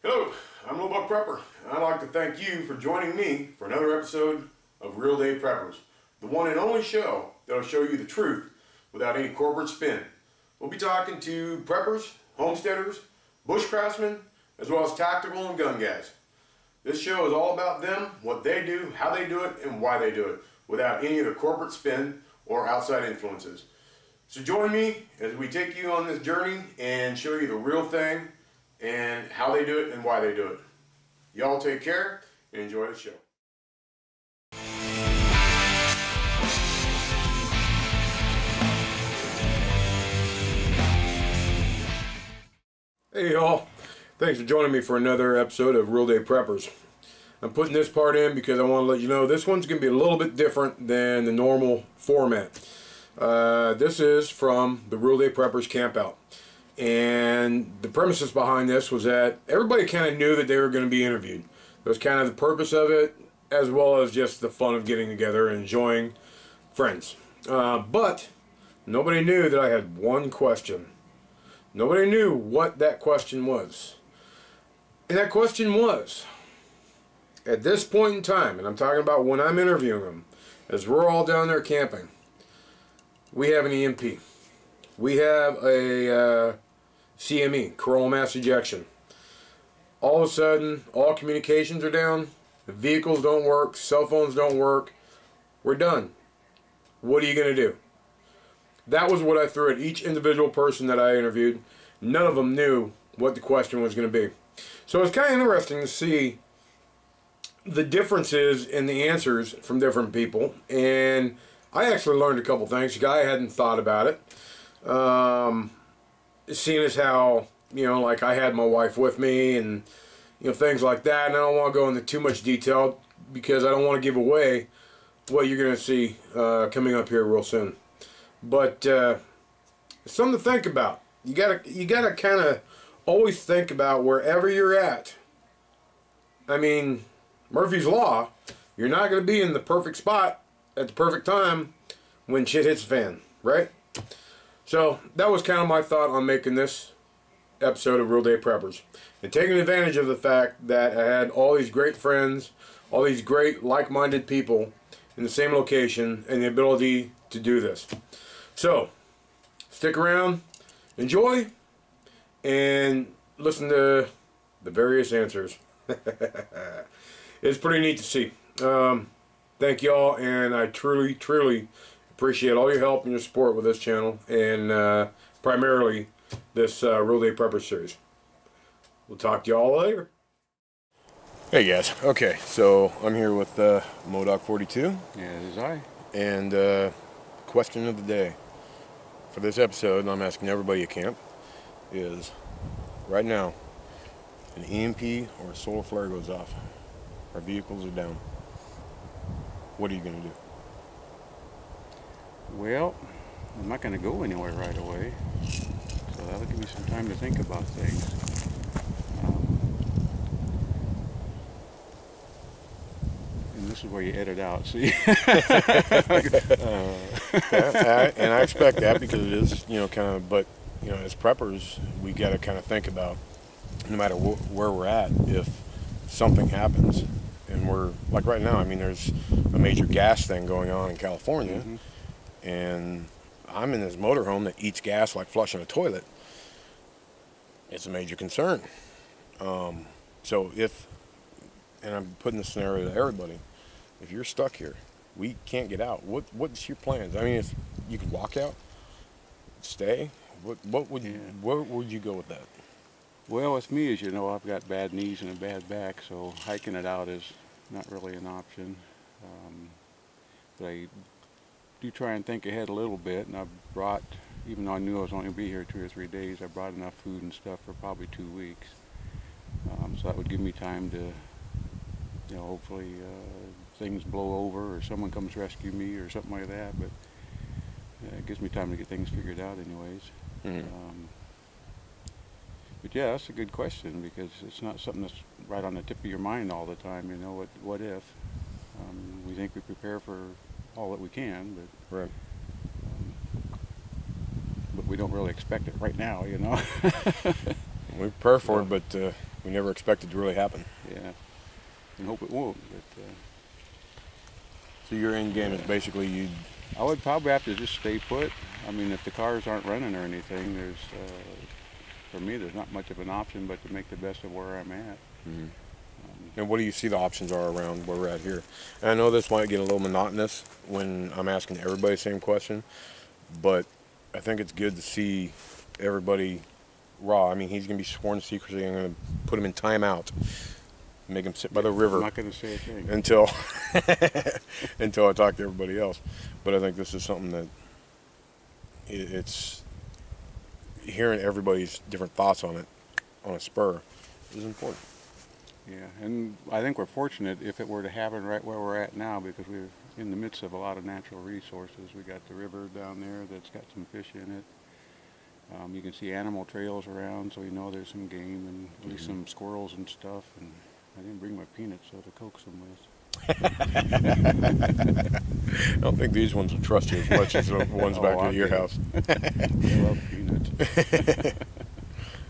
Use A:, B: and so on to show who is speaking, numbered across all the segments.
A: Hello, I'm lowbuckprepper, and I'd like to thank you for joining me for another episode of Real Day Preppers, the one and only show that will show you the truth without any corporate spin. We'll be talking to preppers, homesteaders, bushcraftsmen, as well as tactical and gun guys. This show is all about them, what they do, how they do it, and why they do it, without any of the corporate spin or outside influences. So join me as we take you on this journey and show you the real thing and how they do it and why they do it. Y'all take care and enjoy the show. Hey y'all, thanks for joining me for another episode of Real Day Preppers. I'm putting this part in because I want to let you know this one's going to be a little bit different than the normal format. This is from the Real Day Preppers Campout. And the premises behind this was that everybody kind of knew that they were going to be interviewed. That was kind of the purpose of it, as well as just the fun of getting together and enjoying friends. But nobody knew that I had one question. Nobody knew what that question was. And that question was, at this point in time, and I'm talking about when I'm interviewing them, as we're all down there camping, we have an EMP. We have a CME, coronal mass ejection. All of a sudden, all communications are down, the vehicles don't work, cell phones don't work, we're done. What are you going to do? That was what I threw at each individual person that I interviewed. None of them knew what the question was going to be. So it's kind of interesting to see the differences in the answers from different people. And I actually learned a couple things. The guy hadn't thought about it. Seeing as how, you know, like I had my wife with me and, you know, things like that. And I don't want to go into too much detail because I don't want to give away what you're going to see coming up here real soon. But it's something to think about. You gotta kind of always think about wherever you're at. I mean, Murphy's Law, you're not going to be in the perfect spot at the perfect time when shit hits the fan, right? So that was kind of my thought on making this episode of Real Day Preppers. And taking advantage of the fact that I had all these great friends, all these great like-minded people in the same location, and the ability to do this. So, stick around, enjoy, and listen to the various answers. It's pretty neat to see. Thank y'all, and I truly, truly appreciate all your help and your support with this channel, and primarily this Real Day Prepper series. We'll talk to y'all later. Hey guys, okay, so I'm here with Modoc42.
B: Yeah, it is I.
A: And question of the day for this episode, and I'm asking everybody at camp, is right now an EMP or a solar flare goes off, our vehicles are down, what are you going to do?
B: Well, I'm not going to go anywhere right away, so that'll give me some time to think about things. And this is where you edit out, see?
A: And I expect that because it is, you know, kind of, but, you know, as preppers, we got to kind of think about, no matter where we're at, if something happens, and we're, like right now, I mean, there's a major gas thing going on in California, mm-hmm. And I'm in this motorhome that eats gas like flushing a toilet. It's a major concern. So if, and I'm putting this scenario to everybody, if you're stuck here, we can't get out, what's your plans? I mean, if you could walk out, stay, what would you, where would you go with that?
B: Well, with me, as you know, I've got bad knees and a bad back, so hiking it out is not really an option. But I do try and think ahead a little bit, and I've brought, even though I knew I was only going to be here 2 or 3 days, I brought enough food and stuff for probably 2 weeks. So that would give me time to, you know, hopefully things blow over or someone comes rescue me or something like that, but it gives me time to get things figured out anyways. Mm-hmm. But yeah, that's a good question, because it's not something that's right on the tip of your mind all the time, you know, what if? We think we prepare for all that we can, but
A: right.
B: But we don't really expect it right now, you know.
A: We prepare for it, but we never expect it to really happen.
B: Yeah, and hope it won't. But
A: so your end game is basically
B: I would probably have to just stay put. I mean, if the cars aren't running or anything, for me, there's not much of an option but to make the best of where I'm at.
A: Mm-hmm. And what do you see the options are around where we're at here? And I know this might get a little monotonous when I'm asking everybody the same question, but I think it's good to see everybody raw. I mean, he's going to be sworn to secrecy. I'm going to put him in timeout, make him sit by the river.
B: I'm not going to say a thing
A: until until I talk to everybody else. But I think this is something that it's hearing everybody's different thoughts on it on a spur is important.
B: Yeah, and I think we're fortunate if it were to happen right where we're at now, because we're in the midst of a lot of natural resources. We got the river down there that's got some fish in it. You can see animal trails around, so you know there's some game and at least some squirrels and stuff. And I didn't bring my peanuts, so to coax them with.
A: I don't think these ones will trust you as much as the ones back at your house.
B: I love peanuts.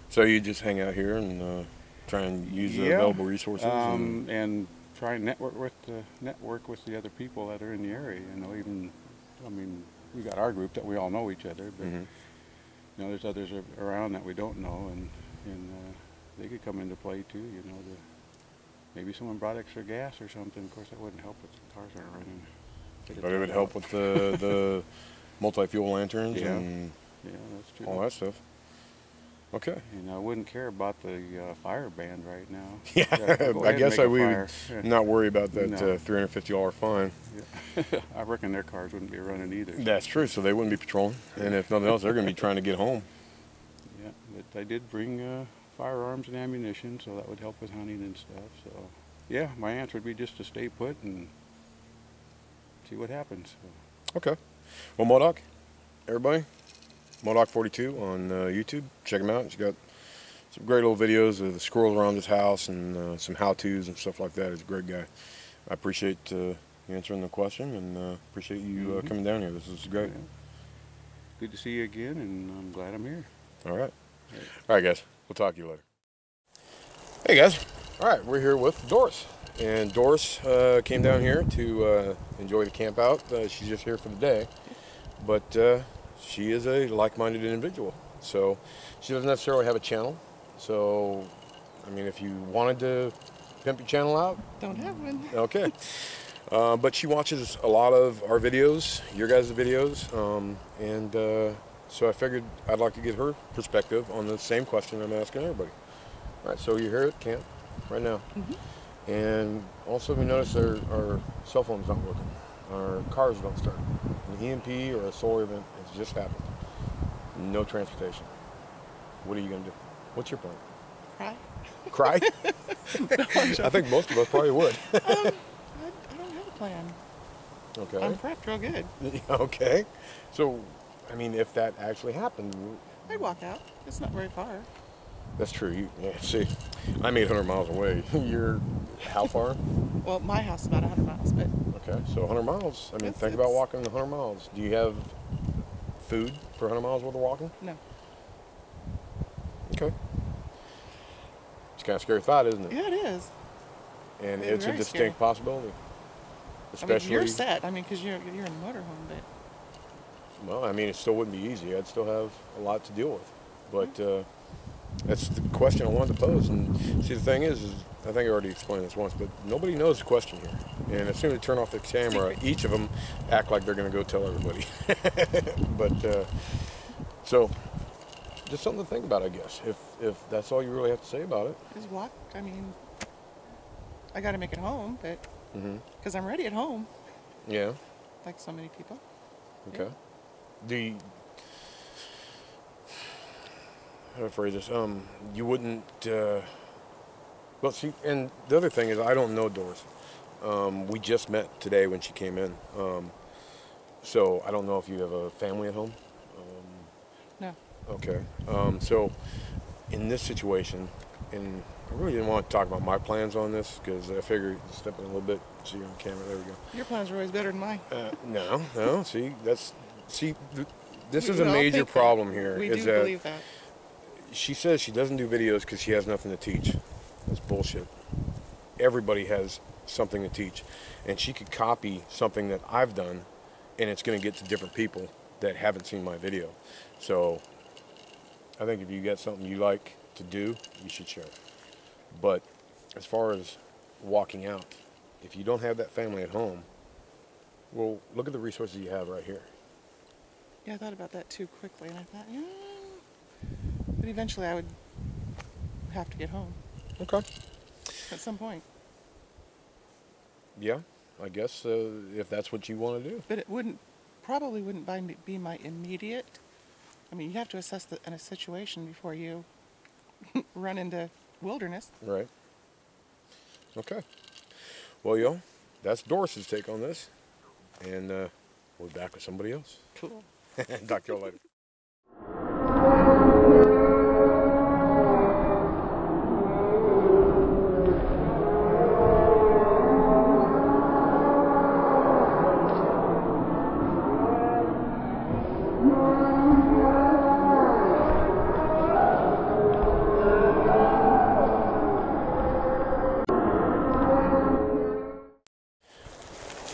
A: So you just hang out here and try and use the available resources,
B: and try and network with the other people that are in the area. You know, even I mean, we got our group that we all know each other, but you know, there's others around that we don't know, and they could come into play too. You know, maybe someone brought extra gas or something. Of course, that wouldn't help if the cars aren't running.
A: But it would help with the multi-fuel lanterns and
B: that's true.
A: all that stuff. Okay.
B: And I wouldn't care about the fire band right now.
A: Yeah, I guess we would not worry about that $350 fine.
B: Yeah. I reckon their cars wouldn't be running either.
A: That's true, so they wouldn't be patrolling. And if nothing else, they're going to be trying to get home.
B: Yeah, but I did bring firearms and ammunition, so that would help with hunting and stuff. So, yeah, my answer would be just to stay put and see what happens. So.
A: Okay. Well, Modoc, everybody, Modoc42 on YouTube. Check him out. He's got some great little videos of the squirrels around his house and some how-tos and stuff like that. He's a great guy. I appreciate you answering the question and appreciate you coming down here. This is great.
B: Yeah. Good to see you again, and I'm glad I'm here.
A: All right. All right, guys. We'll talk to you later. Hey, guys. All right, we're here with Doris. And Doris came down here to enjoy the camp out. She's just here for the day. But she is a like-minded individual. So she doesn't necessarily have a channel. So, I mean, if you wanted to pimp your channel out.
C: Don't have one.
A: Okay. But she watches a lot of our videos, your guys' videos. So I figured I'd like to get her perspective on the same question I'm asking everybody. All right, so you're here at camp right now. And also we noticed our cell phone's not working. Our cars don't start. An EMP or a solar event has just happened. No transportation. What are you going to do? What's your plan?
C: Cry.
A: Cry? I think most of us probably would.
C: I don't have a plan.
A: Okay.
C: I'm prepped real good.
A: Okay. So, I mean, if that actually happened...
C: I'd walk out. It's not very far.
A: That's true. See, I'm 800 miles away. You're how far?
C: Well, my house is about 100 miles, but...
A: Okay, so 100 miles. I mean, think about walking 100 miles. Do you have food for 100 miles worth of walking?
C: No.
A: Okay. It's kind of a scary thought, isn't it?
C: Yeah, it is.
A: And it's a distinct possibility. Especially,
C: I mean, you're set. I mean, because you're in a motorhome, but...
A: Well, I mean, it still wouldn't be easy. I'd still have a lot to deal with. But that's the question I wanted to pose. And see, the thing is I think I already explained this once, but nobody knows the question here. And as soon as they turn off the camera, each of them act like they're going to go tell everybody. But, so, just something to think about, I guess, if that's all you really have to say about it.
C: Just walk. I mean, I got to make it home, but... Because I'm ready at home.
A: Yeah.
C: Like so many people.
A: Okay.
C: Yeah.
A: How do I phrase this? You wouldn't, well, see, and the other thing is I don't know Doris. We just met today when she came in. So I don't know if you have a family at home.
C: No.
A: Okay. So in this situation, and I really didn't want to talk about my plans on this because I figured step in a little bit, see you on camera, there we go.
C: Your plans are always better than mine.
A: No, see, this is a major problem here.
C: We do believe that.
A: She says she doesn't do videos because she has nothing to teach. That's bullshit. Everybody has something to teach. And she could copy something that I've done, and it's going to get to different people that haven't seen my video. So I think if you got something you like to do, you should share it. But as far as walking out, if you don't have that family at home, well, look at the resources you have right here.
C: Yeah, I thought about that too quickly, and I thought, yeah, but eventually I would have to get home.
A: Okay.
C: At some point.
A: Yeah, I guess if that's what you want to do.
C: But it probably wouldn't be my immediate. I mean, you have to assess a situation before you run into wilderness.
A: Right. Okay. Well, yo, that's Doris's take on this. And we'll be back with somebody else.
C: Cool.
A: Talk to y'all later.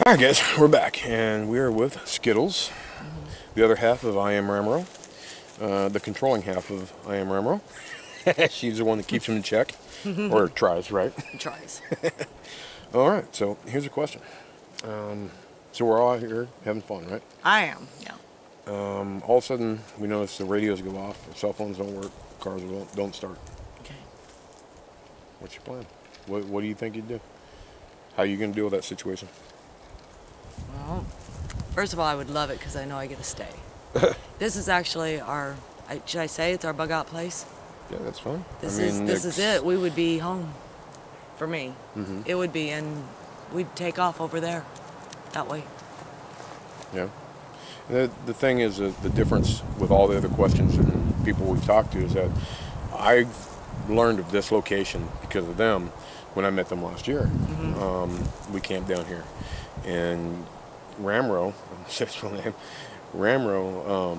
A: Alright guys, we're back, and we're with Skittles, the other half of I Am Ramro, the controlling half of I Am Ramro. She's the one that keeps him in check, or tries, right?
C: Tries.
A: Alright, so here's a question. So we're all out here having fun, right?
C: I am, yeah.
A: All of a sudden, we notice the radios go off, our cell phones don't work, cars don't start.
C: Okay.
A: What's your plan? What do you think you'd do? How are you going to deal with that situation?
D: Well, first of all, I would love it because I know I get to stay. This is actually should I say it's our bug out place?
A: Yeah, that's fine.
D: This is it. We would be home for me.
A: Mm-hmm.
D: It would be, and we'd take off over there that way.
A: Yeah. The thing is, the difference with all the other questions and people we've talked to is that I learned of this location because of them when I met them last year. Mm-hmm. We camped down here. And Ramro, that's his full name, Ramro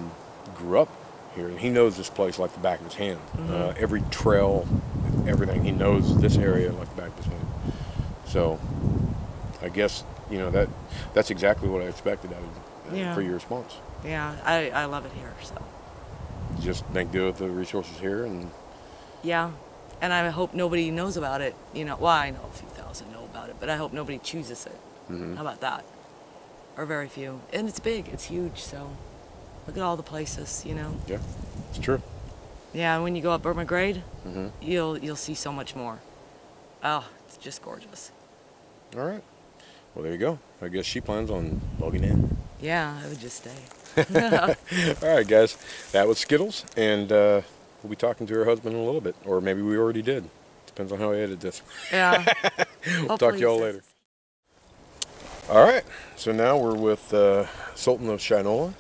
A: grew up here. And he knows this place like the back of his hand. Mm-hmm. Every trail, everything, he knows this area like the back of his hand. So I guess, you know, that's exactly what I expected out of you for your response.
D: Yeah, I love it here, so.
A: Just make do with the resources here and...
D: Yeah, and I hope nobody knows about it. You know, well, I know a few thousand know about it, but I hope nobody chooses it. Mm-hmm. How about that? Or very few. And it's big, it's huge, so look at all the places, you know.
A: Yeah, it's true.
D: Yeah, and when you go up Burma Grade,
A: mm-hmm.
D: you'll see so much more. Oh, it's just gorgeous.
A: All right. Well, there you go. I guess she plans on logging in.
D: Yeah, I would just stay.
A: All right, guys. That was Skittles, and we'll be talking to her husband in a little bit, or maybe we already did. Depends on how I edit this.
D: Yeah.
A: We'll talk to y'all later. All right. So now we're with Sultan of Shinola,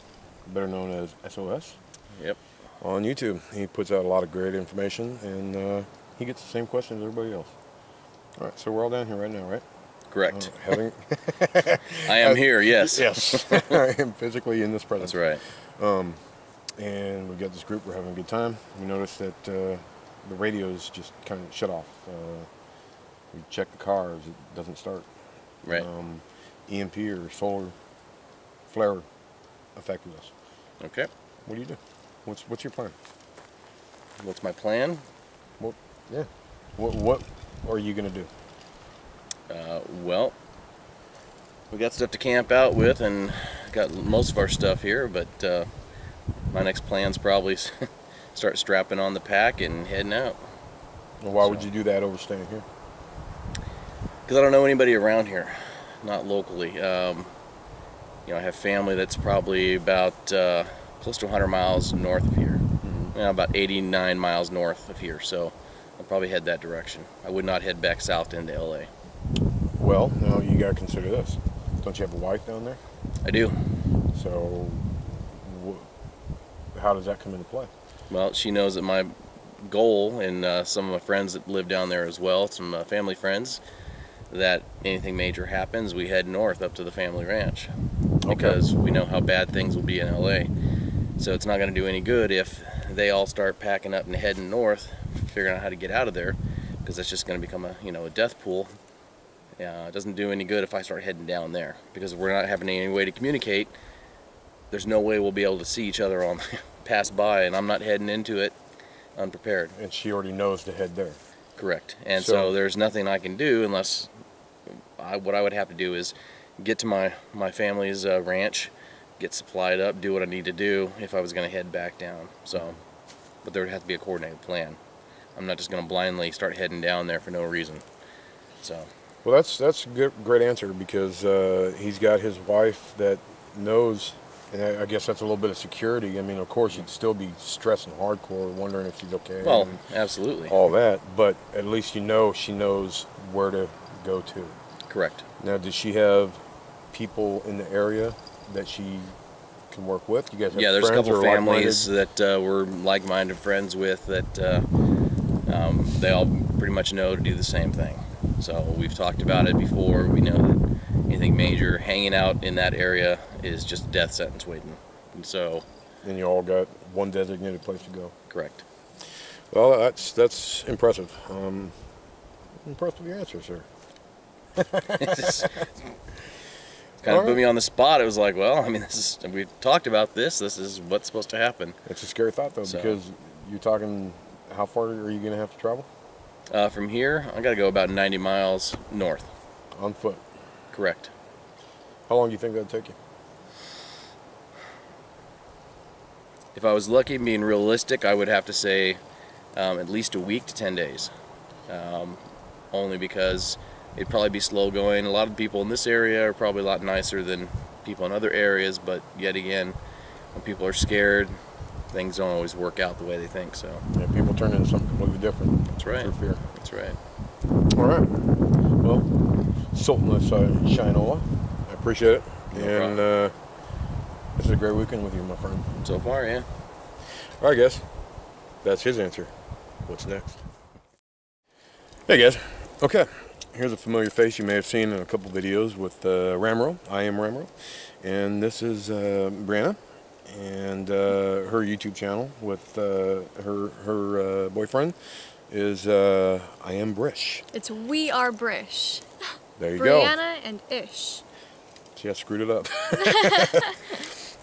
A: better known as SOS.
E: Yep.
A: On YouTube. He puts out a lot of great information, and he gets the same questions as everybody else. All right. So we're all down here right now, right?
E: Correct.
A: I
E: am here, yes.
A: Yes. I am physically in this presence.
E: That's right.
A: And we've got this group. We're having a good time. We noticed that the radios just kind of shut off. We check the cars. It doesn't start.
E: Right.
A: EMP or solar flare affected us.
E: Okay.
A: What do you do? What's your plan?
E: What's my plan?
A: Well, yeah. What are you going to do?
E: Well, we got stuff to camp out with, and got most of our stuff here. But my next plan's probably start strapping on the pack and heading out.
A: Well, why would you do that over staying here?
E: Because I don't know anybody around here, not locally. You know, I have family that's probably about close to 100 miles north of here. Mm-hmm. You know, about 89 miles north of here. So I'll probably head that direction. I would not head back south into LA.
A: Well, now you got to consider this. Don't you have a wife down there?
E: I do.
A: So how does that come into play?
E: Well, she knows that my goal, and some of my friends that live down there as well, some family friends, that anything major happens, we head north up to the family ranch. Okay. Because we know how bad things will be in LA. So it's not going to do any good if they all start packing up and heading north, figuring out how to get out of there, because that's just going to become a, you know, a death pool. It doesn't do any good if I start heading down there, because we're not having any way to communicate. There's no way we'll be able to see each other on pass by, and I'm not heading into it unprepared.
A: And she already knows to head there.
E: Correct. And so there's nothing I can do unless what I would have to do is get to my family's ranch, get supplied up, do what I need to do if I was going to head back down. So, but there would have to be a coordinated plan. I'm not just going to blindly start heading down there for no reason. So.
A: Well, that's a great answer, because he's got his wife that knows, and I guess that's a little bit of security. I mean, of course, you'd still be stressing hardcore, wondering if she's okay.
E: Well, absolutely.
A: All that, but at least you know she knows where to go to.
E: Correct.
A: Now, does she have people in the area that she can work with? You guys have
E: there's a
A: friends
E: couple
A: or
E: families that we're like-minded friends with that they all pretty much know to do the same thing. So we've talked about it before. We know that anything major hanging out in that area is just a death sentence waiting. And so.
A: And you all got one designated place to go.
E: Correct.
A: Well, that's impressive. I'm impressed with your answer, sir.
E: Kind of put me on the spot. It was like, well, I mean, we talked about this. This is what's supposed to happen.
A: It's a scary thought, though, because you're talking, how far are you going to have to travel?
E: From here, I got to go about 90 miles north.
A: On foot?
E: Correct.
A: How long do you think that'd take you?
E: If I was lucky and being realistic, I would have to say at least a week to 10 days. Only because it'd probably be slow going. A lot of people in this area are probably a lot nicer than people in other areas, but yet again, when people are scared, things don't always work out the way they think. So
A: yeah, people turn into something completely different.
E: That's right.
A: Through fear.
E: That's right.
A: All right. Well, Sultanless Shinola, I appreciate it. And this is a great weekend with you, my friend.
E: So far, yeah.
A: All right, guys. That's his answer. What's next? Hey, guys. Okay. Here's a familiar face you may have seen in a couple videos with Ramro. I am Ramro. And this is Brianna. And her YouTube channel with her boyfriend is I Am Brish.
F: It's We Are Brish.
A: There you go.
F: Brianna and Ish.
A: See, I screwed it up.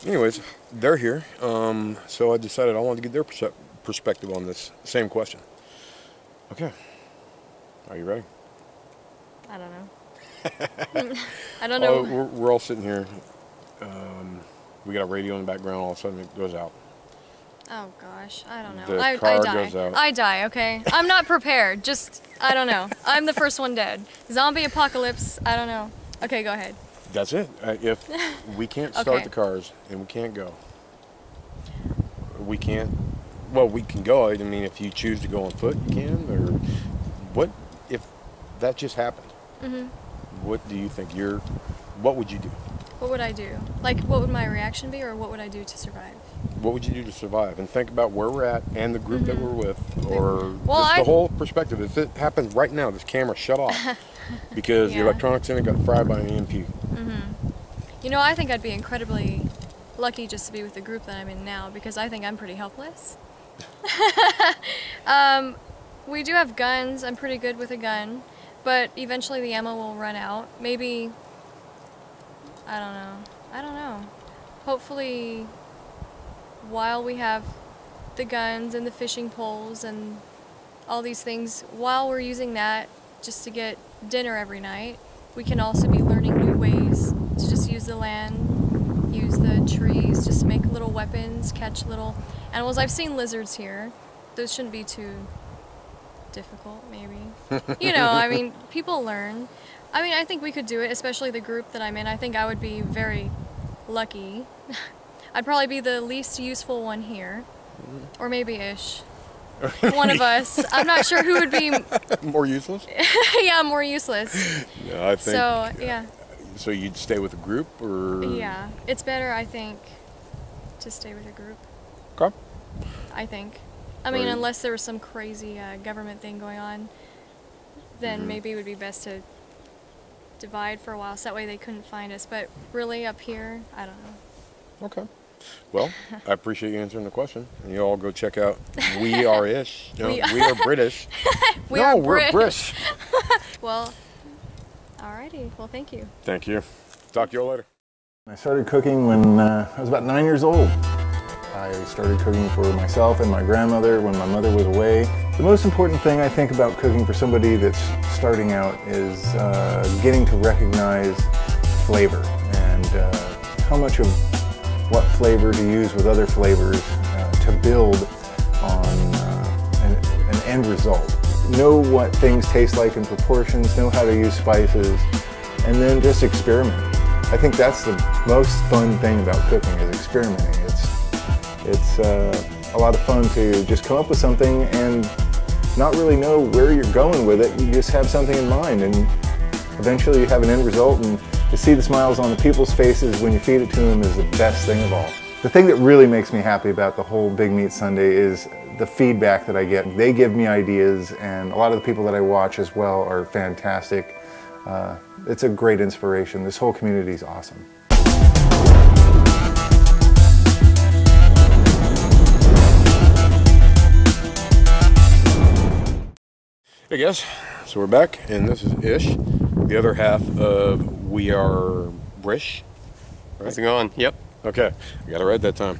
A: Anyways, they're here. So I decided I wanted to get their perspective on this same question. Okay. Are you ready?
F: I don't know. I don't know.
A: We're all sitting here. We got a radio in the background. All of a sudden, it goes out.
F: Oh gosh, I don't know.
A: The
F: I
A: car
F: die.
A: goes out.
F: I die. Okay, I'm not prepared. Just I don't know. I'm the first one dead. Zombie apocalypse. I don't know. Okay, go ahead.
A: That's it. If we can't start the cars and we can't go, we can't. Well, we can go. I mean, if you choose to go on foot, you can. Or what if that just happened?
F: Mhm.
A: What do you think? What would you do?
F: What would I do? Like, what would my reaction be, or what would I do to survive?
A: What would you do to survive? And think about where we're at and the group that we're with, or
F: Well,
A: just the whole perspective. If it happened right now, this camera shut off because the electronics in it got fried by an EMP.
F: You know, I think I'd be incredibly lucky just to be with the group that I'm in now, because I think I'm pretty helpless. We do have guns. I'm pretty good with a gun, but eventually the ammo will run out. Maybe, I don't know. Hopefully, while we have the guns and the fishing poles and all these things, while we're using that just to get dinner every night, we can also be learning new ways to just use the land, use the trees, just make little weapons, catch little animals. I've seen lizards here. Those shouldn't be too difficult, maybe. You know, I mean, people learn. I mean, I think we could do it, especially the group that I'm in. I think I would be very lucky. I'd probably be the least useful one here. Or maybe Ish. One of us. I'm not sure who would be...
A: More useless?
F: Yeah, more useless.
A: Yeah, I think...
F: So, yeah.
A: So you'd stay with a group, or...?
F: Yeah. It's better, I think, to stay with a group.
A: Okay.
F: I think. I mean, unless there was some crazy government thing going on, then maybe it would be best to divide for a while, so that way they couldn't find us. But really, up here, I don't know.
A: Okay. Well, I appreciate you answering the question. And you all go check out We Are Ish. No, we Are British.
F: We're
A: British.
F: Well, alrighty. Well, thank you.
A: Thank you. Talk to you all later.
G: I started cooking when I was about 9 years old. I started cooking for myself and my grandmother when my mother was away. The most important thing I think about cooking for somebody that's starting out is getting to recognize flavor and how much of what flavor to use with other flavors to build on an end result. Know what things taste like in proportions, know how to use spices, and then just experiment. I think that's the most fun thing about cooking is experimenting. It's a lot of fun to just come up with something and not really know where you're going with it. You just have something in mind, and eventually you have an end result, and to see the smiles on the people's faces when you feed it to them is the best thing of all. The thing that really makes me happy about the whole Big Meat Sunday is the feedback that I get. They give me ideas, and a lot of the people that I watch as well are fantastic. It's a great inspiration. This whole community is awesome.
A: Hey guys, so we're back, and this is Ish, the other half of We Are Brish. Right?
H: How's it going? Yep.
A: Okay, I got it right that time.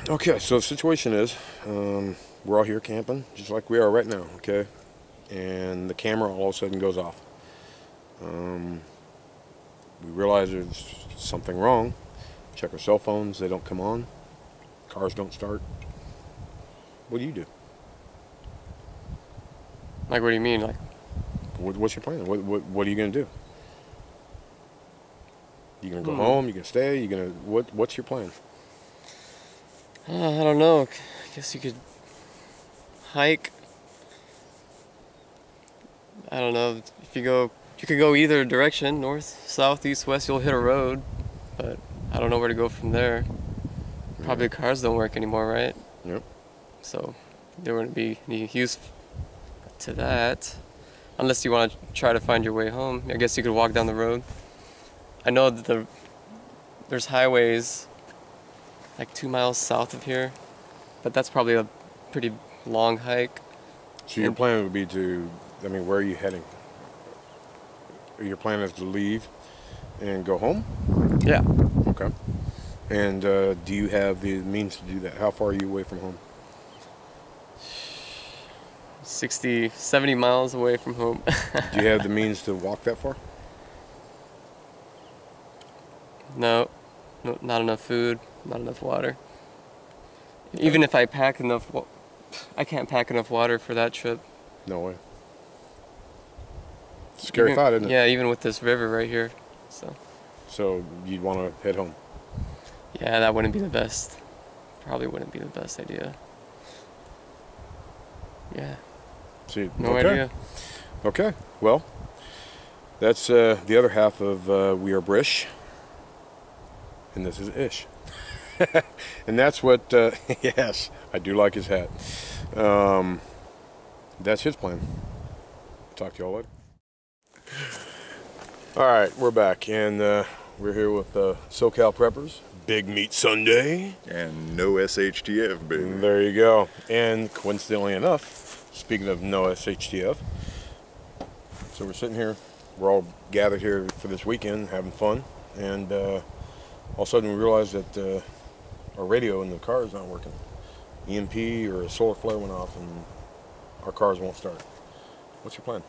A: Okay, so the situation is, we're all here camping, just like we are right now, okay? And the camera all of a sudden goes off. We realize there's something wrong. Check our cell phones, they don't come on. Cars don't start. What do you do?
H: Like, what do you mean? Like,
A: What's your plan? What are you going to do? You going to go home? You going to stay? You going to what's your plan?
H: I don't know. I guess you could hike. I don't know. If you could go either direction, north, south, east, west. You'll hit a road, but I don't know where to go from there. Probably cars don't work anymore, right?
A: Yep.
H: So there wouldn't be any use to that, unless you want to try to find your way home. I guess you could walk down the road. I know that there's highways like 2 miles south of here, but that's probably a pretty long hike.
A: So your plan would be to, I mean, where are you heading? Your plan is to leave and go home?
H: Yeah.
A: Okay. And do you have the means to do that? How far are you away from home?
H: 60, 70 miles away from home.
A: Do you have the means to walk that far?
H: No, not enough food, not enough water. Even if I pack enough, I can't pack enough water for that trip.
A: No way. Scary thought, isn't it?
H: Yeah, even with this river right here.
A: So you'd want to head home?
H: Yeah, that wouldn't be the best. Probably wouldn't be the best idea. Yeah.
A: See,
H: No idea.
A: Okay, well, that's the other half of We Are Brish, and this is Ish. And that's what, yes, I do like his hat. That's his plan. Talk to y'all later. Alright, we're back, and we're here with SoCal Preppers, Big Meat Sunday.
I: And no SHTF, baby.
A: There you go. And coincidentally enough, speaking of no SHTF, so we're sitting here, we're all gathered here for this weekend, having fun, and all of a sudden we realized that our radio in the car is not working. EMP or a solar flare went off and our cars won't start. What's your plan?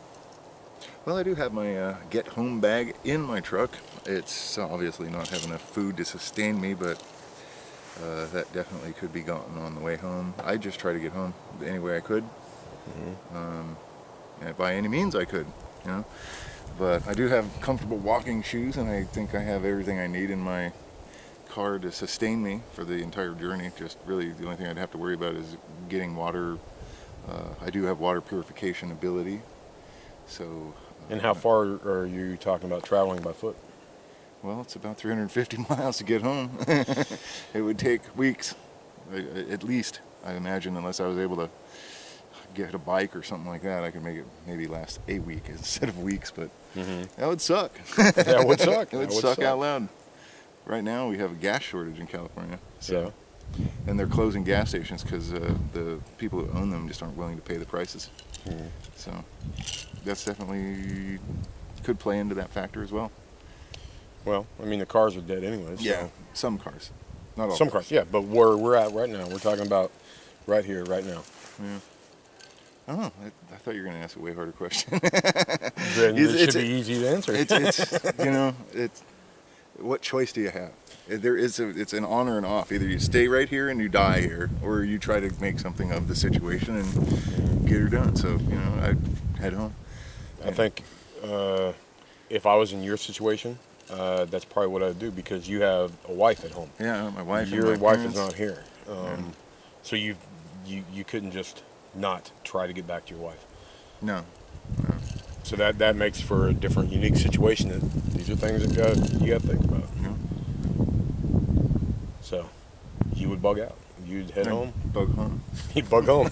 I: Well, I do have my get home bag in my truck. It's obviously not have enough food to sustain me, but that definitely could be gotten on the way home. I just try to get home any way I could. And by any means I could, you know. But I do have comfortable walking shoes, and I think I have everything I need in my car to sustain me for the entire journey. Just really the only thing I'd have to worry about is getting water. I do have water purification ability, so.
A: And how far are you talking about traveling by foot?
I: Well, it's about 350 miles to get home. It would take weeks, at least, I imagine, unless I was able to get a bike or something like that. I could make it maybe last a week instead of weeks, but that would suck.
A: That would suck.
I: It would suck out loud. right now we have a gas shortage in California. So, and they're closing gas stations because the people who own them just aren't willing to pay the prices. So that's definitely could play into that factor as well.
A: Well, I mean, the cars are dead anyways.
I: Yeah,
A: so.
I: some cars. Not all
A: Some cars, yeah, but where we're at right now, we're talking about right here, right now.
I: Yeah. I don't know. I thought you were going to ask a way harder question.
A: Then it should be easy to answer.
I: It's what choice do you have? It's an on or an off. Either you stay right here and you die here, or you try to make something of the situation and get her done. So, I head home.
A: I think if I was in your situation, that's probably what I'd do, because you have a wife at home.
I: Yeah, my wife.
A: Your
I: and my
A: wife
I: parents.
A: is not here, so you couldn't just not try to get back to your wife.
I: No.
A: So that makes for a different, unique situation. That these are things that you got to think about.
I: Yeah.
A: So you would bug out. You'd head home.
I: Bug home.
A: You'd bug home.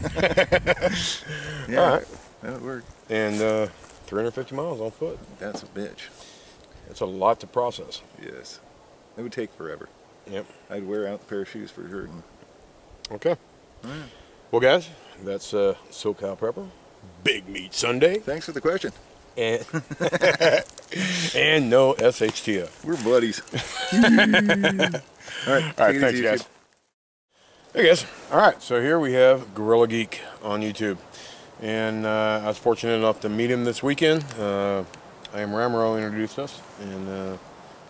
I: Yeah.
A: All right.
I: That would work.
A: And 350 miles on foot.
I: That's a bitch.
A: That's a lot to process.
I: Yes. It would take forever.
A: Yep.
I: I'd wear out the pair of shoes for sure.
A: Okay.
I: All right.
A: Well, guys, that's SoCal Prepper, Big Meat Sunday,
I: Thanks for the question.
A: and and no SHTF.
I: We're buddies. All right.
A: All right, thanks, guys. Hey, guys. All right, so here we have Gorilla Geek on YouTube, and I was fortunate enough to meet him this weekend. I am Ramiro introduced us, and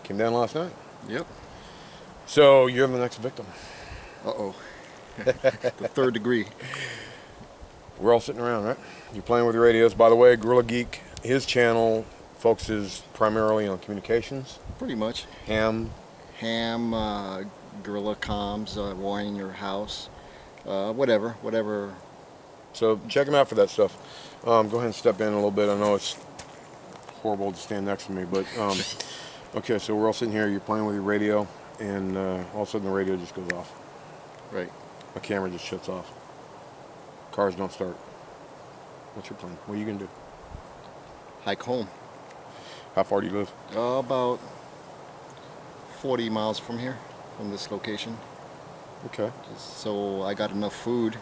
A: came down last night.
I: Yep.
A: So you're the next victim.
I: Uh-oh. The third degree.
A: We're all sitting around, right? You're playing with your radios. By the way, Gorilla Geek, his channel focuses primarily on communications.
J: Pretty much.
A: Ham,
J: guerrilla comms, wiring your house, whatever.
A: So check him out for that stuff. Go ahead and step in a little bit. I know it's horrible to stand next to me, but okay, so we're all sitting here. You're playing with your radio, and all of a sudden the radio just goes off.
J: Right.
A: My camera just shuts off. Cars don't start. What's your plan? What are you going to do?
J: Hike home.
A: How far do you live?
J: About 40 miles from here, from this location.
A: Okay.
J: So I got enough food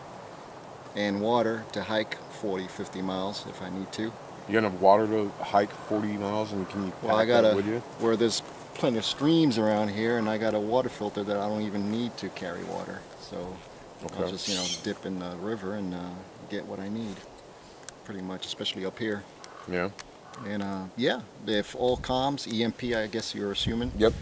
J: and water to hike 40, 50 miles if I need to.
A: You got enough water to hike 40 miles, and can you pack that with you?
J: Where there's plenty of streams around here, and I got a water filter that I don't even need to carry water. So I'll just, dip in the river and get what I need, pretty much, especially up here.
A: Yeah.
J: And yeah, if all comms, EMP, I guess you're assuming.
A: Yep.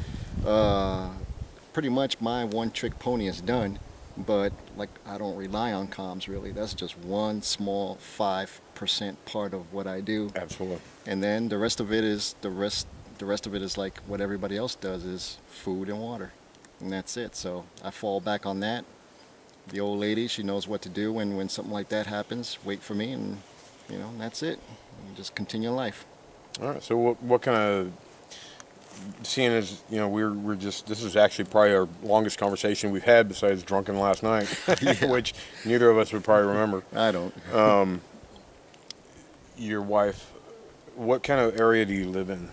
J: Pretty much my one-trick pony is done, but like I don't rely on comms really. That's just one small 5% part of what I do.
A: Absolutely.
J: And then the rest of it is the rest of it is like what everybody else does, is food and water, and that's it. So I fall back on that. The old lady, she knows what to do when something like that happens. Wait for me, and that's it. And just continue life.
A: All right. So what kind of, seeing as we're just, this is actually probably our longest conversation we've had besides drunken last night, which neither of us would probably remember.
J: I don't.
A: Your wife, what kind of area do you live in?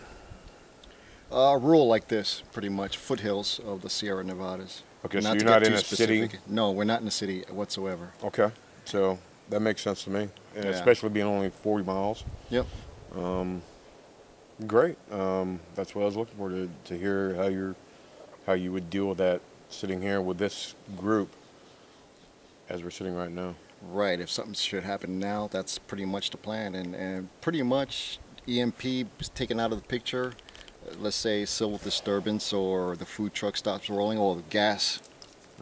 J: Rural like this, pretty much, foothills of the Sierra Nevadas.
A: Okay, so you're not in a city?
J: No, we're not in a city whatsoever.
A: Okay, so that makes sense to me, and especially being only 40 miles.
J: Yep.
A: Great. That's what I was looking for, to hear how you would deal with that sitting here with this group as we're sitting right now.
J: Right. If something should happen now, that's pretty much the plan, and pretty much EMP is taken out of the picture. Let's say civil disturbance, or the food truck stops rolling, or the gas,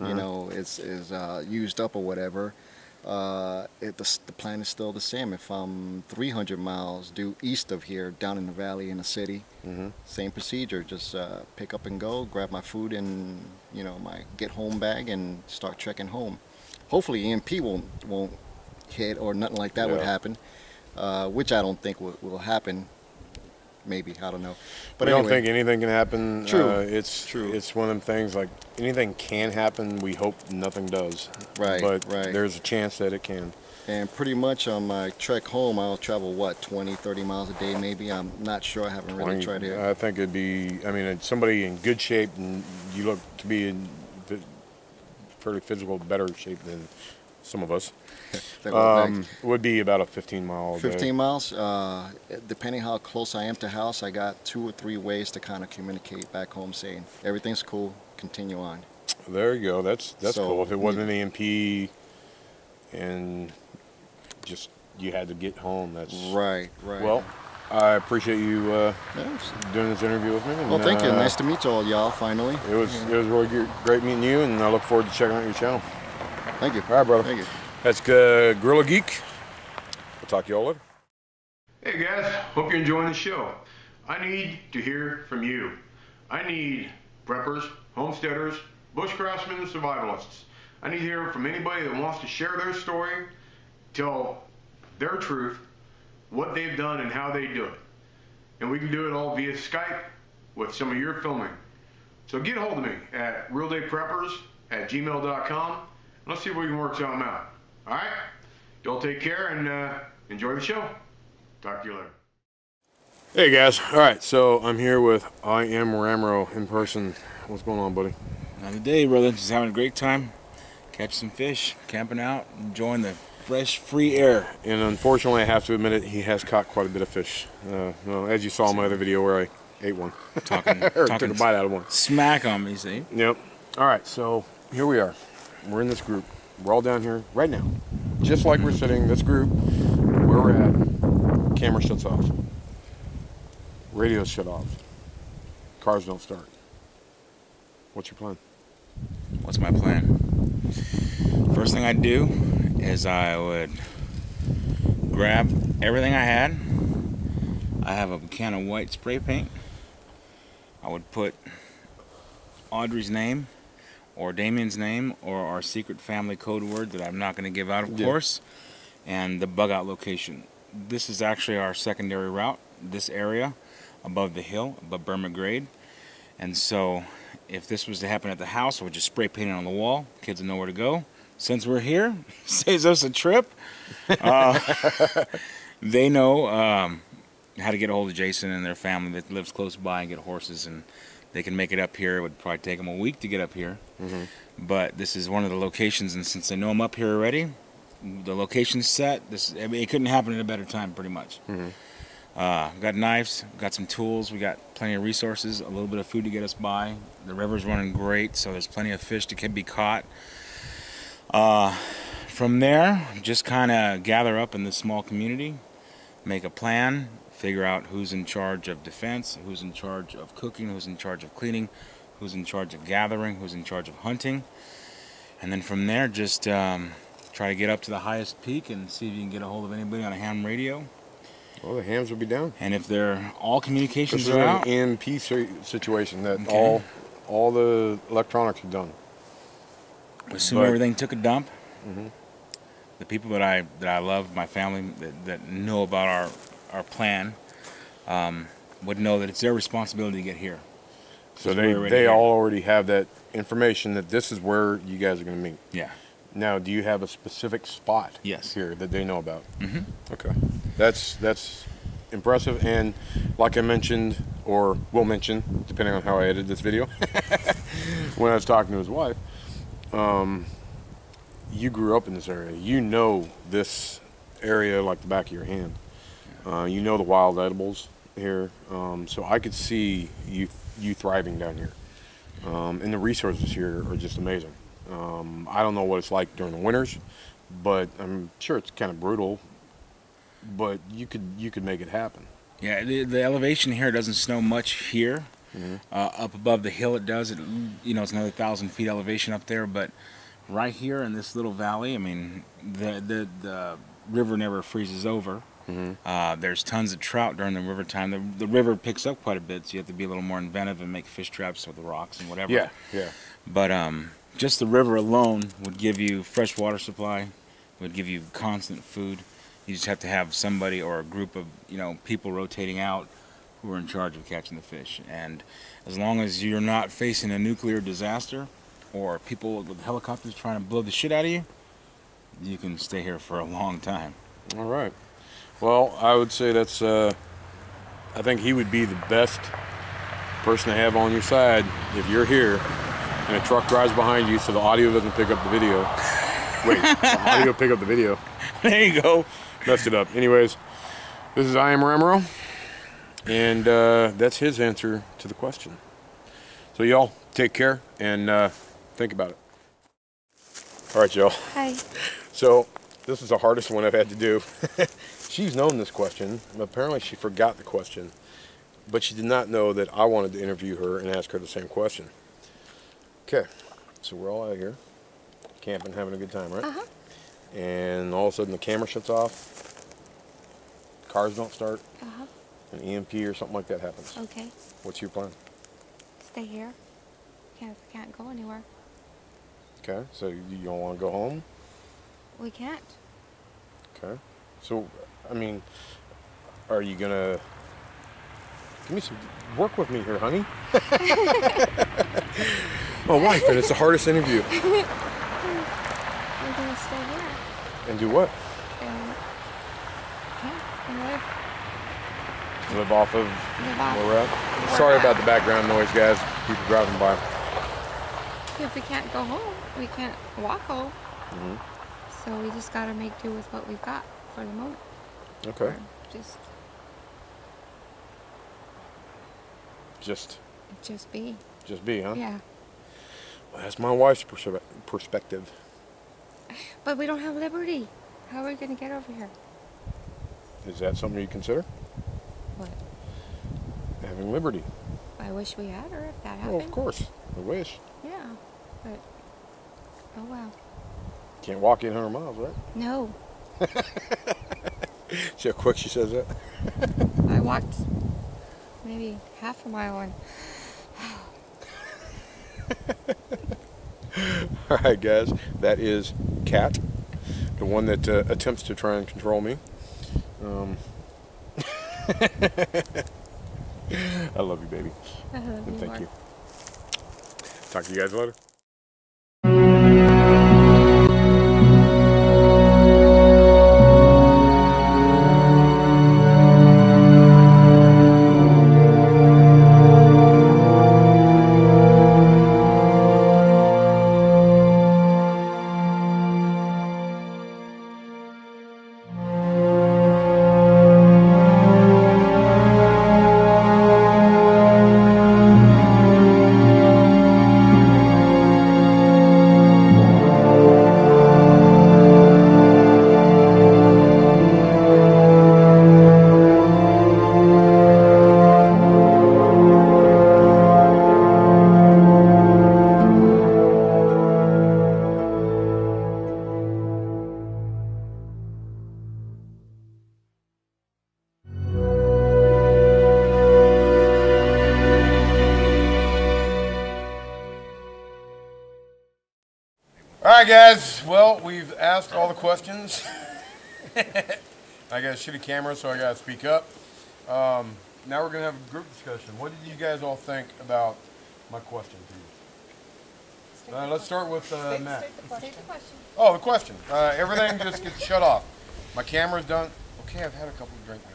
J: is used up or whatever. The plan is still the same. If I'm 300 miles due east of here, down in the valley in the city, same procedure. Just pick up and go, grab my food and my get home bag, and start trekking home. Hopefully EMP won't hit or nothing like that would happen, which I don't think will happen. maybe, I don't know. But
A: I
J: anyway,
A: don't think anything can happen.
J: True.
A: It's one of them things, like anything can happen. We hope nothing does.
J: Right,
A: But
J: right.
A: there's a chance that it can.
J: And pretty much on my trek home, I'll travel, what, 20, 30 miles a day maybe? I'm not sure. I haven't really tried it.
A: I think it'd be, I mean, somebody in good shape, and you look to be in fairly physical, better shape than some of us. Would be about a 15-mile
J: 15 miles. Depending how close I am to house, I got 2 or 3 ways to kind of communicate back home, saying everything's cool, continue on.
A: There you go. That's
J: So,
A: cool. If it wasn't an EMP and just you had to get home, that's
J: right.
A: Well, I appreciate you doing this interview with me. And,
J: well, thank you. Nice to meet all y'all. Finally,
A: it was really great meeting you, and I look forward to checking out your channel.
J: Thank you.
A: All right, brother.
J: Thank you.
A: That's Gorilla Geek. We'll talk to y'all later. Hey guys, hope you're enjoying the show. I need to hear from you. I need preppers, homesteaders, bushcraftsmen, and survivalists. I need to hear from anybody that wants to share their story, tell their truth, what they've done and how they do it. And we can do it all via Skype with some of your filming. So get a hold of me at realdaypreppers@gmail.com, and let's see if we can work something out. All right? Y'all take care and enjoy the show. Talk to you later. Hey guys, all right, so I'm here with I Am Ramro in person. What's going on, buddy?
K: Another day, brother. Just having a great time. Catch some fish, camping out, enjoying the fresh, free air.
A: And unfortunately, I have to admit it, he has caught quite a bit of fish. Well, as you saw in my other video where I ate one.
K: Talking
A: took a bite out of one.
K: Smack on me, see?
A: Yep. All right, so here we are. We're in this group. We're all down here right now. Just like we're sitting, this group, where we're at, camera shuts off. Radio's shut off. Cars don't start. What's your plan?
K: What's my plan? First thing I'd do is I would grab everything I had. I have a can of white spray paint. I would put Audrey's name or Damien's name or our secret family code word that I'm not going to give out, of course, and the bug out location. This is actually our secondary route, this area above the hill, above Burma Grade. And so if this was to happen at the house, I would just spray paint it on the wall. Kids would know where to go. Since we're here, saves us a trip. They know how to get a hold of Jason and their family that lives close by and get horses, and they can make it up here. It would probably take them a week to get up here. But this is one of the locations, and since they know I'm up here already, the location's set. I mean, it couldn't happen at a better time, pretty much. Got knives, got some tools, we got plenty of resources, a little bit of food to get us by. The river's running great, so there's plenty of fish that can be caught. From there, just kind of gather up in this small community, make a plan, figure out who's in charge of defense, who's in charge of cooking, who's in charge of cleaning, who's in charge of gathering, who's in charge of hunting. And then from there, just try to get up to the highest peak and see if you can get a hold of anybody on a ham radio.
A: Well, the hams will be down.
K: And if they're all communications
A: this is
K: are out,
A: an EMP situation that all the electronics are done.
K: Assume everything took a dump. The people that I love, my family that know about our plan, would know that it's their responsibility to get here.
A: So they all already have that information that this is where you guys are going to meet.
K: Yeah.
A: Now, do you have a specific spot here that they know about? Okay. That's impressive, and like I mentioned, or will mention, depending on how I edit this video, when I was talking to his wife, you grew up in this area. You know this area like the back of your hand. You know the wild edibles here, so I could see you thriving down here. And the resources here are just amazing. I don't know what it's like during the winters, but I'm sure it's kind of brutal. But you could make it happen.
K: Yeah, the elevation here doesn't snow much here. Up above the hill it does. It's another 1,000 feet elevation up there. But right here in this little valley, I mean, the river never freezes over. There's tons of trout during the river time. The river picks up quite a bit, so you have to be a little more inventive and make fish traps with the rocks and whatever.
A: Yeah.
K: But just the river alone would give you fresh water supply, would give you constant food. You just have to have somebody or a group of people rotating out who are in charge of catching the fish. And as long as you're not facing a nuclear disaster or people with helicopters trying to blow the shit out of you, you can stay here for a long time.
A: All right. Well, I would say that's, I think he would be the best person to have on your side if you're here and a truck drives behind you so the audio doesn't pick up the video. Wait, the audio pick up the video.
K: There you go.
A: Messed it up. Anyways, this is I Am Ramiro, and that's his answer to the question. So y'all, take care and think about it. All right, y'all.
F: Hi.
A: So this is the hardest one I've had to do. She's known this question. Apparently she forgot the question, but she did not know that I wanted to interview her and ask her the same question. Okay, so we're all out here, camping, having a good time, right?
F: Uh-huh.
A: And all of a sudden the camera shuts off, cars don't start,
F: Uh-huh.
A: an EMP or something like that happens.
F: Okay.
A: What's your plan?
F: Stay here. Can't go anywhere.
A: Okay, so you don't want to go home?
F: We can't.
A: Okay. So, I mean, are you gonna give me some work with me here, honey? My wife, and it's the hardest interview.
F: We're gonna stay here.
A: And do what?
F: And live.
A: Live off of
F: Live off
A: where we're at?
F: where
A: Sorry
F: we're
A: about
F: at.
A: the background noise, guys. People driving by.
F: If we can't go home, we can't walk home.
A: Mm-hmm.
F: So we just gotta make do with what we've got for the moment.
A: Okay.
F: Or just be.
A: Huh?
F: Yeah.
A: Well, that's my wife's perspective.
F: But we don't have liberty. How are we gonna get over here?
A: Is that something you consider?
F: What?
A: Having liberty.
F: I wish we had her if that happened.
A: Well, of course. I wish.
F: Yeah. But oh well.
A: Can't walk 800 miles, right?
F: No.
A: See how quick she says that?
F: I walked maybe half a mile and
A: All right, guys. That is Kat, the one that attempts to try and control me. I love you, baby. And thank you. Talk to you guys later. Alright guys, well, we've asked all the questions. I got a shitty camera, so I gotta speak up. Now we're gonna have a group discussion. What did you guys all think about my question to you? Let's start with Matt. Oh, the question. Everything just gets shut off. My camera's done. Okay, I've had a couple of drinks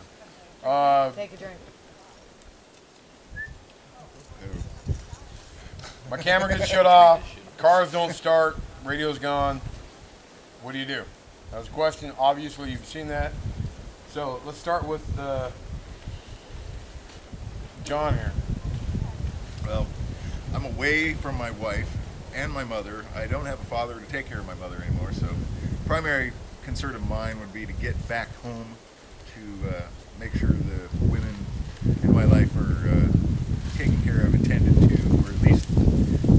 A: now.
D: Take a drink.
A: My camera gets shut off. Cars don't start. Radio's gone. What do you do? That was a question. Obviously, you've seen that. So let's start with John here.
I: Well, I'm away from my wife and my mother. I don't have a father to take care of my mother anymore, so primary concern of mine would be to get back home to make sure the women in my life are taken care of, attended to, or at least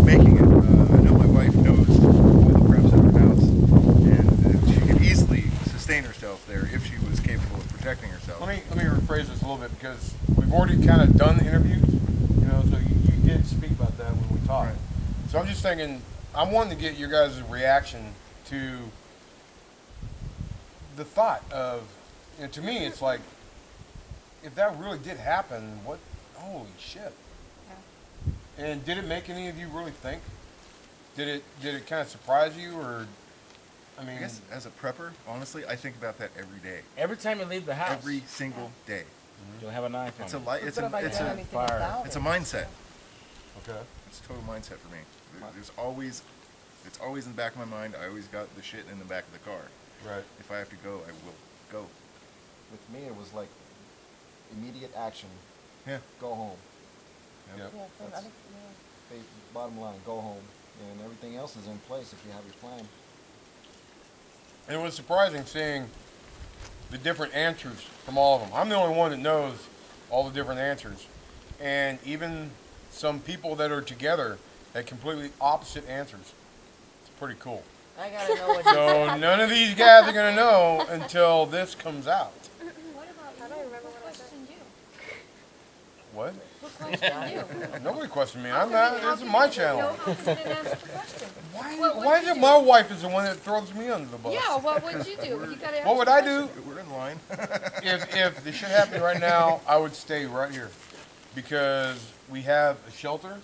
I: making it. I know my wife knows all the preps at her house, and she could easily sustain herself there if she was capable of protecting herself.
A: Let me rephrase this a little bit because we've already kind of done the interviews, you know, so you did speak about that when we talked.
I: Right.
A: So I'm just thinking, I'm wanting to get your guys' reaction to the thought of, you know, to me it's like, if that really did happen, what? Holy shit! Yeah. And did it make any of you really think? Did it kind of surprise you, or? I mean,
I: I guess as a prepper, honestly, I think about that every day.
K: Every time you leave the house.
I: Every single day.
K: You'll have a knife on
I: It's
K: you.
I: it's a
K: fire.
I: It's a mindset.
A: Okay.
I: It's a total mindset for me. It's always in the back of my mind. I always got the shit in the back of the car.
A: Right.
I: If I have to go, I will go.
J: With me, it was like immediate action.
I: Yeah.
J: Go home.
A: Yeah.
J: That's bottom line, go home. And everything else is in place if you have your plan.
A: And it was surprising seeing the different answers from all of them. I'm the only one that knows all the different answers. And even some people that are together had completely opposite answers. It's pretty cool.
D: I gotta know what
A: So none of these guys are going to know until this comes out.
F: What about you? I don't remember what questioned you.
A: What?
F: What questioned you?
A: Nobody questioned me. I'm not. This is my channel.
F: No, how come you didn't ask the question?
A: Why is it my wife is the one that throws me under the bus?
F: Yeah, what would you do? You gotta ask
A: What would
F: the
A: I
F: question.
A: do?
I: We're in line.
A: If the shit happened right now, I would stay right here because we have a shelter.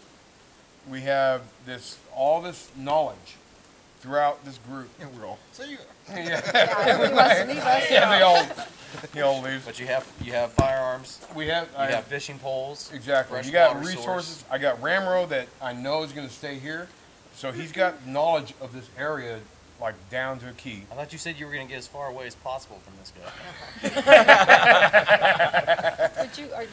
A: We have all this knowledge throughout this group.
I: Yeah, we're all. So you.
A: Yeah.
D: everybody wants to leave us.
A: Yeah, they all leave.
E: But you have firearms.
A: We have.
E: You have fishing poles.
A: Exactly. You
E: freshwater
A: got resources.
E: source.
A: I got Ramro that I know is going to stay here, so he's got knowledge of this area like down to a key.
E: I thought you said you were going to get as far away as possible from this guy.
F: Would you, are you,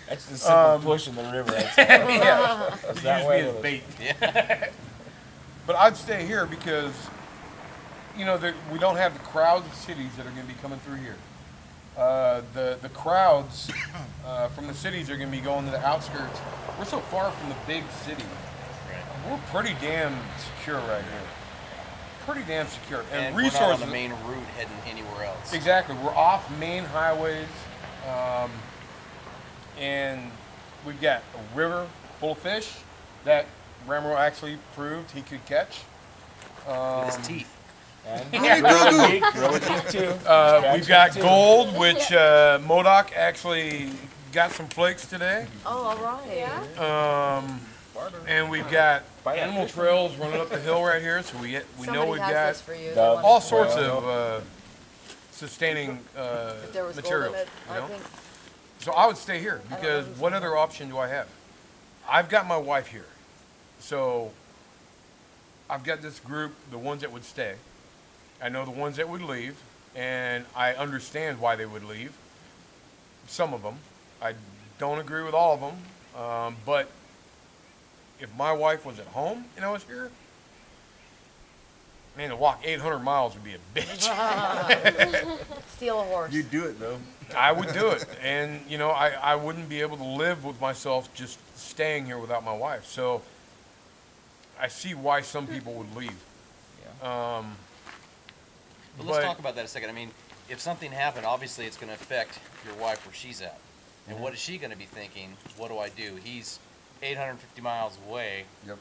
K: That's the simple push in the river. That's
A: Yeah.
K: That's
A: He
K: that
A: used
K: way
A: me as
K: with
A: bait.
E: Yeah.
A: But I'd stay here because, we don't have the crowds of cities that are going to be coming through here. The crowds from the cities are going to be going to the outskirts. We're so far from the big city.
E: Right.
A: We're pretty damn secure right here. Pretty damn secure.
E: And
A: resources.
E: we're not on the main route heading anywhere else.
A: Exactly. We're off main highways. And we've got a river full of fish that Ramro actually proved he could catch.
E: With his teeth.
K: And
A: Yeah.
K: really deep too.
A: We've got gold, which Modoc actually got some flakes today.
D: Oh, all right.
F: yeah?
A: And we've got animal trails running up the hill right here, so we know
D: Somebody
A: we've
D: has
A: got
D: this for you. They
K: Dove.
D: want
A: all
D: it.
A: sorts of sustaining
D: If there was
A: materials.
D: gold in it,
A: You
D: I
A: know?
D: think.
A: So I would stay here because what other option do I have? I've got my wife here, so I've got this group, the ones that would stay. I know the ones that would leave, and I understand why they would leave. Some of them. I don't agree with all of them, but if my wife was at home and I was here, man, to walk 800 miles would be a bitch.
D: Steal a horse.
I: You'd do it though.
A: I would do it, and I wouldn't be able to live with myself just staying here without my wife. So I see why some people would leave.
K: Yeah.
E: But let's talk about that a second. I mean, if something happened, obviously it's going to affect your wife where she's at. And what is she going to be thinking? What do I do? He's 850 miles away.
A: Yep.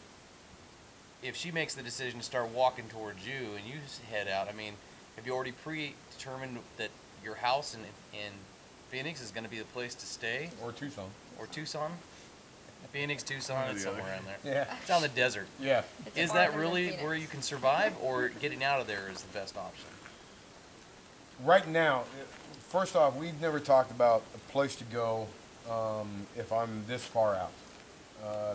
E: If she makes the decision to start walking towards you and you head out, I mean, have you already predetermined that your house in Phoenix is going to be the place to stay?
A: Or Tucson.
E: Or Tucson? Phoenix, Tucson, it's somewhere around there.
A: Yeah.
E: It's out in the desert.
A: Yeah.
E: Is that really where you can survive, or getting out of there is the best option?
A: Right now, first off, we've never talked about a place to go if I'm this far out.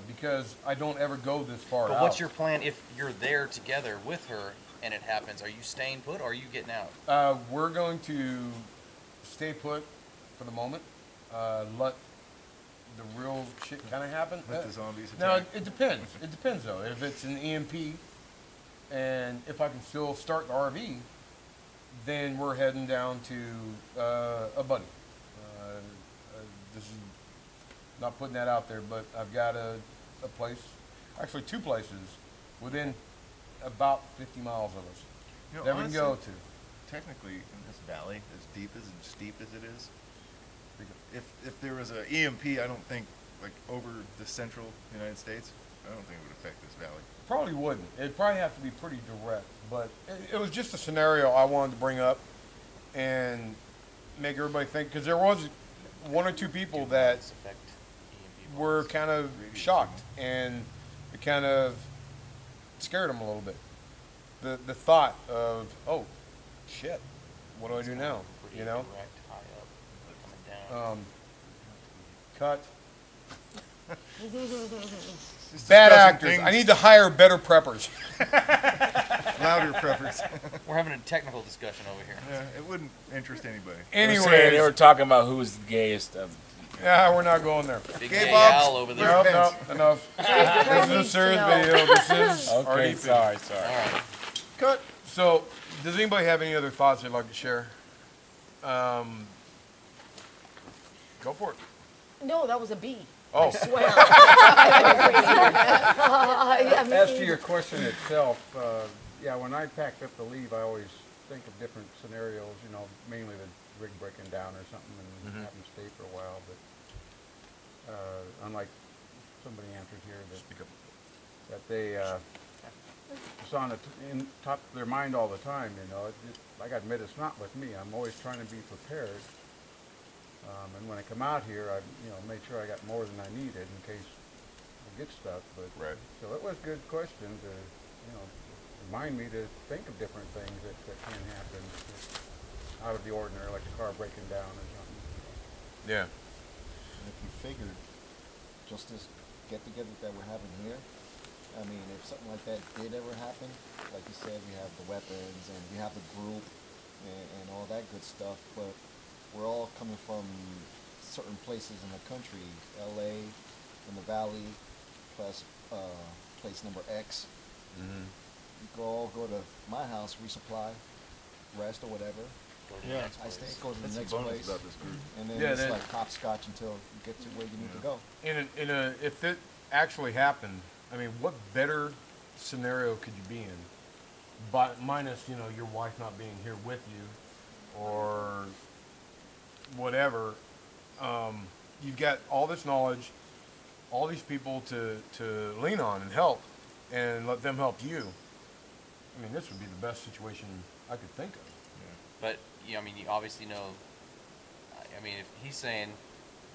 A: Because I don't ever go this far out.
E: But what's your plan if you're there together with her and it happens? Are you staying put or are you getting out?
A: We're going to stay put for the moment. Let the real shit kind of happen.
I: Let the zombies
A: No,
I: attack.
A: it depends. It depends though. If it's an EMP and if I can still start the RV, then we're heading down to a buddy. This is not putting that out there, but I've got a place, actually two places, within about 50 miles of us that we can go to.
I: Technically, in this valley, as deep as and steep as it is, if there was an EMP, I don't think, like over the central United States, I don't think it would affect this valley.
A: Probably wouldn't. It'd probably have to be pretty direct, but it was just a scenario I wanted to bring up and make everybody think, because there was one or two people that were kind of shocked, and it kind of scared them a little bit. The thought of, oh, shit, what do I do now? You know? Cut. Bad actors.
I: Things.
A: I need to hire better preppers.
I: Louder preppers.
L: We're having a technical discussion over here.
I: Yeah, it wouldn't interest anybody.
A: Anyway,
K: they were talking about who's the gayest of.
A: Yeah, we're not going there.
L: Big
I: Gay
L: gay
I: Bob's.
L: Al over there.
A: Nope, enough. This is a serious video. This is
K: Okay,
A: RDP.
K: sorry.
L: All right.
A: Cut. So, does anybody have any other thoughts they'd like to share? Go for it.
M: No, that was a B.
A: Oh.
M: I swear. I mean,
B: As to your question itself, yeah, when I packed up to leave, I always think of different scenarios, you know, mainly the rig breaking down or something and having to stay for a while. But unlike somebody answered here that they it's on in top of their mind all the time, you know. I got to admit, it's not with me. I'm always trying to be prepared. And when I come out here, I made sure I got more than I needed in case I get stuck. But so it was a good question to remind me to think of different things that can happen out of the ordinary, like a car breaking down or something.
A: Yeah.
J: And if you figured just this get-together that we're having here, I mean, if something like that did ever happen, like you said, we have the weapons and we have the group and all that good stuff, but we're all coming from certain places in the country, LA, in the valley, plus place number X. You can all go to my house, resupply, rest or whatever.
L: Yeah.
J: I stay, go to the next place,
I: about this group.
J: and then it's like hopscotch until you get to where you need to go.
A: If it actually happened, I mean, what better scenario could you be in? But minus, your wife not being here with you, or whatever. You've got all this knowledge, all these people to lean on and help, and let them help you. I mean, this would be the best situation I could think of.
L: But I mean, you obviously know. I mean, if he's saying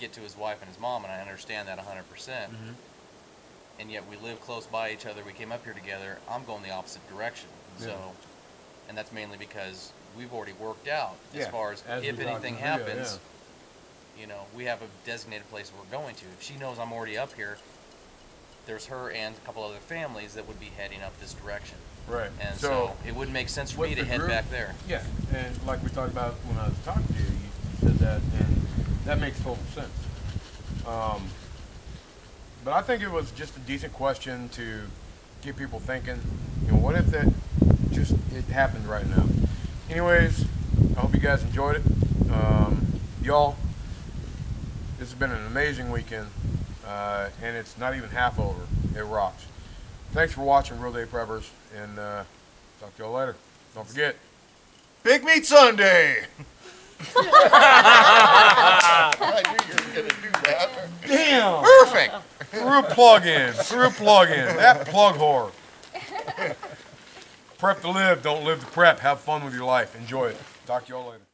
L: get to his wife and his mom, and I understand that 100%. And yet we live close by each other. We came up here together. I'm going the opposite direction.
A: Yeah.
L: So, and that's mainly because we've already worked out as far as
A: As
L: if
A: we
L: anything
A: talked about,
L: happens. We have a designated place we're going to. If she knows I'm already up here, there's her and a couple other families that would be heading up this direction.
A: Right.
L: And so it wouldn't make sense for me
A: with
L: to
A: the
L: head
A: group-
L: back there.
A: Yeah, and like we talked about when I was talking to you, you said that, and that makes total sense. But I think it was just a decent question to get people thinking, what if that it happened right now? Anyways, I hope you guys enjoyed it. Y'all, this has been an amazing weekend, and it's not even half over. It rocks. Thanks for watching Real Day Preppers, and talk to y'all later. Don't forget,
I: Big Meat Sunday! I knew you were going to do that.
A: damn!
I: Perfect!
A: Threw a plug in. That plug whore. Prep to live, don't live to prep. Have fun with your life. Enjoy it. Talk to y'all later.